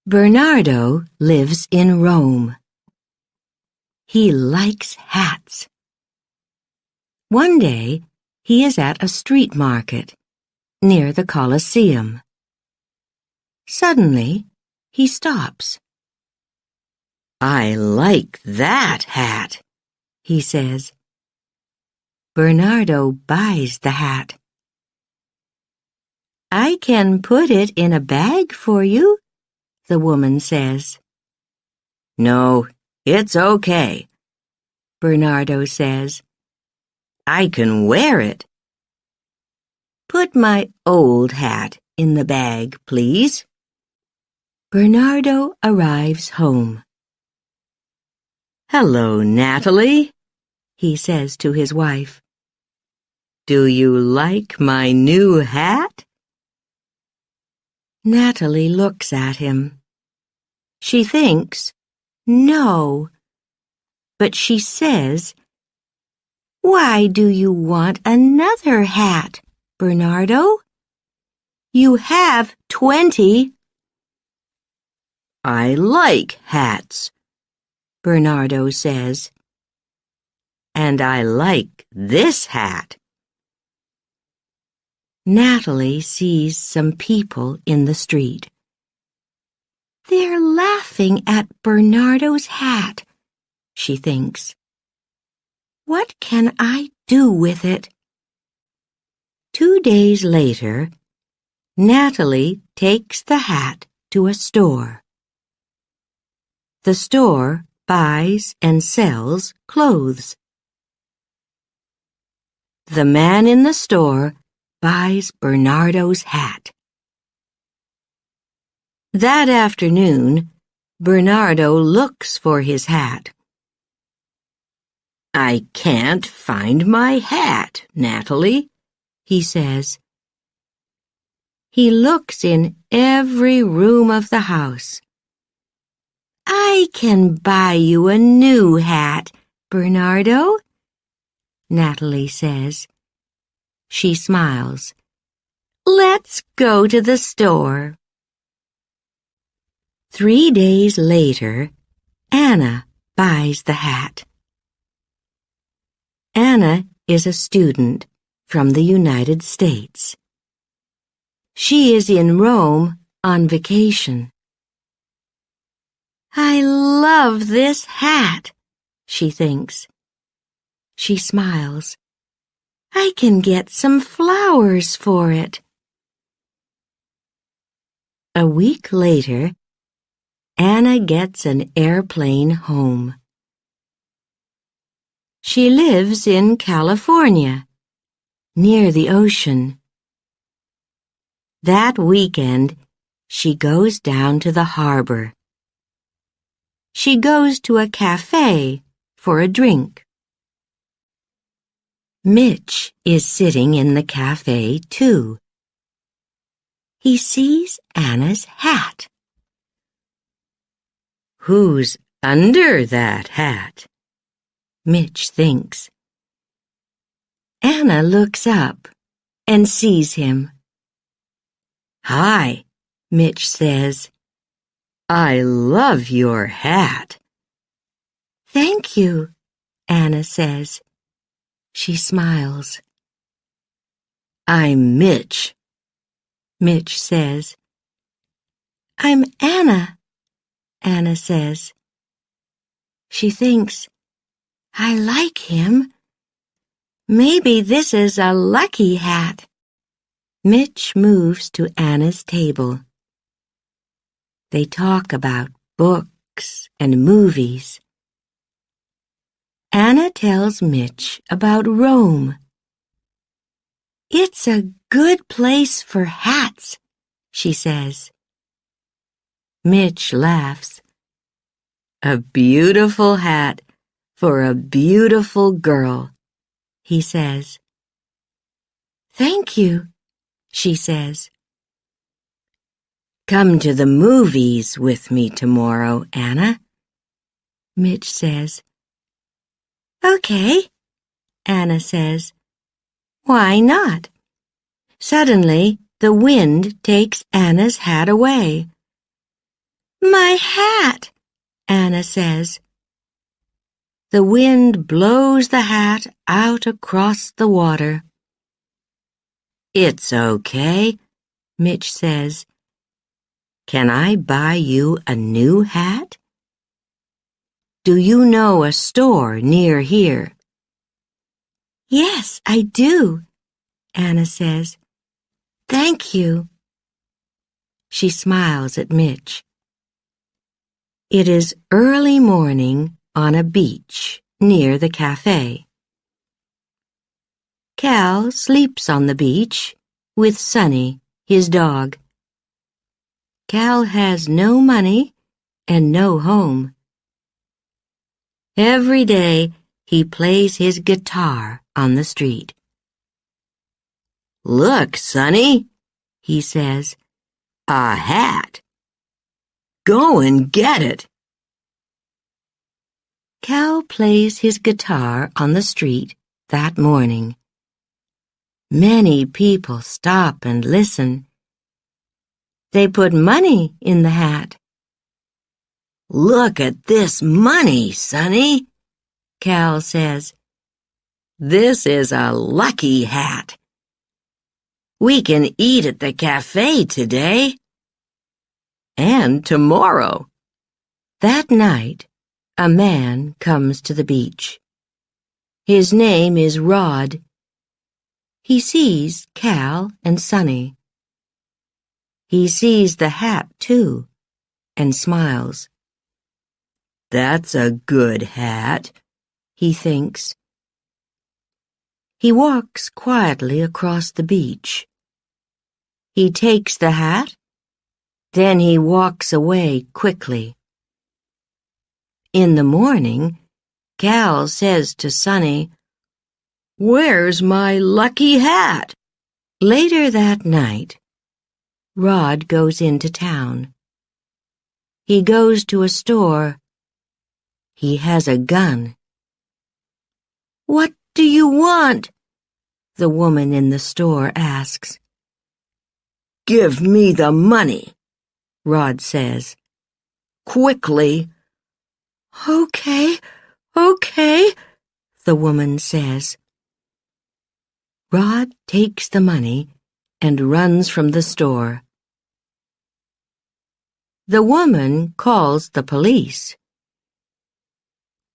Bernardo lives in Rome. He likes hats. One day, he is at a street market near the Colosseum. Suddenly, he stops. "I like that hat," he says. Bernardo buys the hat. "I can put it in a bag for you," the woman says. "No, it's okay," Bernardo says. "I can wear it." "Put my old hat in the bag, please." Bernardo arrives home. "Hello, Natalie," he says to his wife. "Do you like my new hat?" Natalie looks at him. She thinks, no, but she says, "Why do you want another hat, Bernardo? You have 20. "I like hats," Bernardo says. "And I like this hat." Natalie sees some people in the street. They're laughing at Bernardo's hat, she thinks. What can I do with it? 2 days later, Natalie takes the hat to a store. The store buys and sells clothes. The man in the store buys Bernardo's hat. That afternoon, Bernardo looks for his hat. "I can't find my hat, Natalie," he says. He looks in every room of the house. "I can buy you a new hat, Bernardo," Natalie says. She smiles. "Let's go to the store." 3 days later, Anna buys the hat. Anna is a student from the United States. She is in Rome on vacation. "I love this hat," she thinks. She smiles. "I can get some flowers for it." A week later, Anna gets an airplane home. She lives in California, near the ocean. That weekend, she goes down to the harbor. She goes to a cafe for a drink. Mitch is sitting in the cafe, too. He sees Anna's hat. "Who's under that hat?" Mitch thinks. Anna looks up and sees him. "Hi," Mitch says. "I love your hat." "Thank you," Anna says. She smiles. "I'm Mitch," Mitch says. "I'm Anna," Anna says. She thinks, I like him. Maybe this is a lucky hat. Mitch moves to Anna's table. They talk about books and movies. Anna tells Mitch about Rome. "It's a good place for hats," she says. Mitch laughs. "A beautiful hat for a beautiful girl," he says. "Thank you," she says. "Come to the movies with me tomorrow, Anna," Mitch says. "Okay," Anna says. "Why not?" Suddenly, the wind takes Anna's hat away. My hat, Anna says. The wind blows the hat out across the water. It's okay, Mitch says. Can I buy you a new hat? Do you know a store near here? Yes, I do, Anna says. Thank you. She smiles at Mitch. It is early morning on a beach near the cafe. Cal sleeps on the beach with Sonny, his dog. Cal has no money and no home. Every day he plays his guitar on the street. Look, Sonny, he says, a hat. Go and get it. Cal plays his guitar on the street that morning. Many people stop and listen. They put money in the hat. Look at this money, Sonny, Cal says. This is a lucky hat. We can eat at the cafe today. And tomorrow. That night, a man comes to the beach. His name is Rod. He sees Cal and Sonny. He sees the hat, too, and smiles. That's a good hat, he thinks. He walks quietly across the beach. He takes the hat, then he walks away quickly. In the morning, Cal says to Sonny, "Where's my lucky hat?" Later that night, Rod goes into town. He goes to a store. He has a gun. "What do you want?" the woman in the store asks. "Give me the money," Rod says. "Quickly." Okay, the woman says. Rod takes the money and runs from the store. The woman calls the police.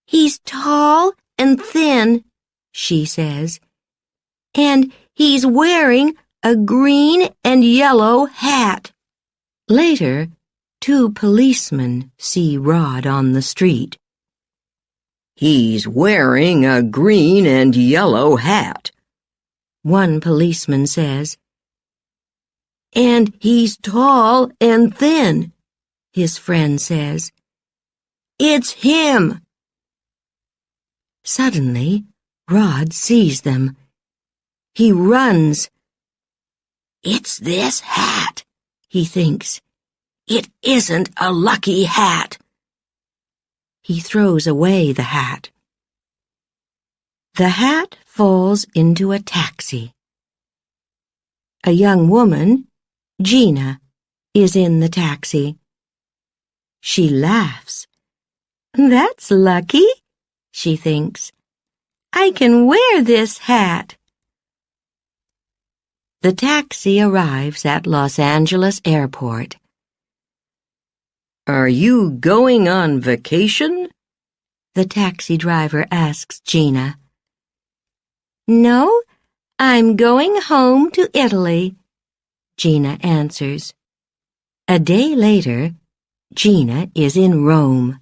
"He's tall and thin," she says, "and he's wearing a green and yellow hat." Later, 2 policemen see Rod on the street. "He's wearing a green and yellow hat," one policeman says. "And he's tall and thin," his friend says. "It's him." Suddenly, Rod sees them. He runs. "It's this hat," he thinks. "It isn't a lucky hat." He throws away the hat. The hat falls into a taxi. A young woman, Gina, is in the taxi. She laughs. "That's lucky," she thinks. "I can wear this hat." The taxi arrives at Los Angeles Airport. "Are you going on vacation?" the taxi driver asks Gina. "No, I'm going home to Italy," Gina answers. A day later, Gina is in Rome.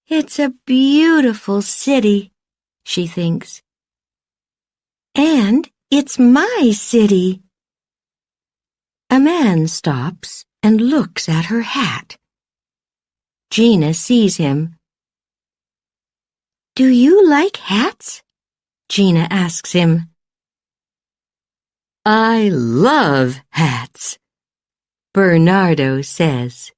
"It's a beautiful city," she thinks. "And it's my city." A man stops and looks at her hat. Gina sees him. "Do you like hats?" Gina asks him. "I love hats," Bernardo says.